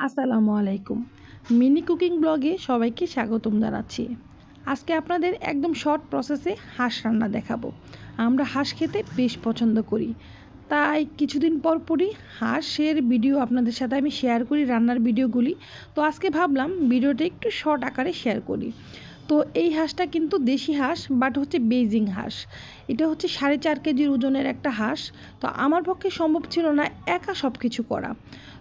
আসসালামু আলাইকুম। Mini cooking ব্লগে সবাইকে স্বাগতম জানাচ্ছি। আজকে আপনাদের একদম শর্ট প্রসেসে হাঁস রান্না দেখাবো। আমরা হাঁস খেতে বেশ পছন্দ করি, তাই কিছুদিন পর পরই হাঁসের ভিডিও আপনাদের সাথে আমি শেয়ার করি, রান্নার ভিডিওগুলি। তো আজকে ভাবলাম ভিডিওটা একটু শর্ট আকারে শেয়ার করি। তো এই হাঁসটা কিন্তু দেশি হাঁস, বাট হচ্ছে বেইজিং হাঁস। এটা হচ্ছে 4.5 কেজির ওজনের একটা হাঁস। তো আমার পক্ষে সম্ভব ছিল না একা সব কিছু করা।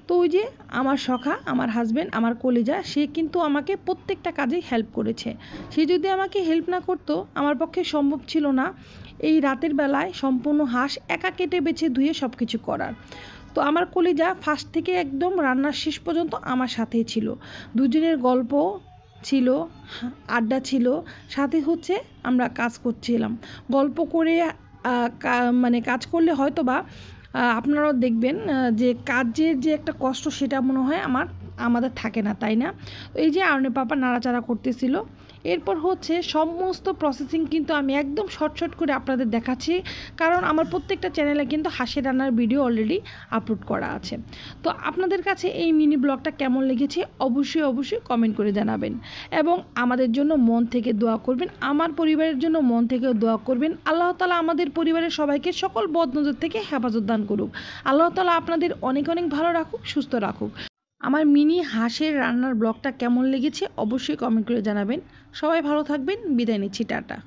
তো ওই যে আমার সখা, আমার হাজব্যান্ড, আমার কলিজা, সে কিন্তু আমাকে প্রত্যেকটা কাজে হেল্প করেছে। সে যদি আমাকে হেল্প না করতো আমার পক্ষে সম্ভব ছিল না এই রাতের বেলায় সম্পূর্ণ হাঁস একা কেটে বেছে ধুয়ে সব কিছু করার। তো আমার কলিজা ফার্স্ট থেকে একদম রান্নার শেষ পর্যন্ত আমার সাথেই ছিল। দুজনের গল্প ছিল, আড্ডা ছিল, সাথে হচ্ছে আমরা কাজ করছিলাম। গল্প করে মানে কাজ করলে হয়তো বা আপনারাও দেখবেন যে কাজের যে একটা কষ্ট সেটা মনে হয় আমাদের থাকে না, তাই না? এই যে আরনে পাপা নাড়াচাড়া করতেছিল। এরপর হচ্ছে সমস্ত প্রসেসিং কিন্তু আমি একদম শর্ট করে আপনাদের দেখাচ্ছি, কারণ আমার প্রত্যেকটা চ্যানেলে কিন্তু হাঁসের রান্নার ভিডিও অলরেডি আপলোড করা আছে। তো আপনাদের কাছে এই মিনি ব্লগটা কেমন লেগেছে অবশ্যই কমেন্ট করে জানাবেন, এবং আমাদের জন্য মন থেকে দোয়া করবেন, আমার পরিবারের জন্য মন থেকে দোয়া করবেন। আল্লাহ তাআলা আমাদের পরিবারের সবাইকে সকল বদনজর থেকে হেফাজত দান করুক। আল্লাহ তাআলা আপনাদের অনেক ভালো রাখুক, সুস্থ রাখুক। আমার মিনি হাঁসের রান্নার ব্লগটা কেমন লেগেছে অবশ্যই কমেন্ট করে জানাবেন। সবাই ভালো থাকবেন, বিদায় নিচ্ছি, টাটা।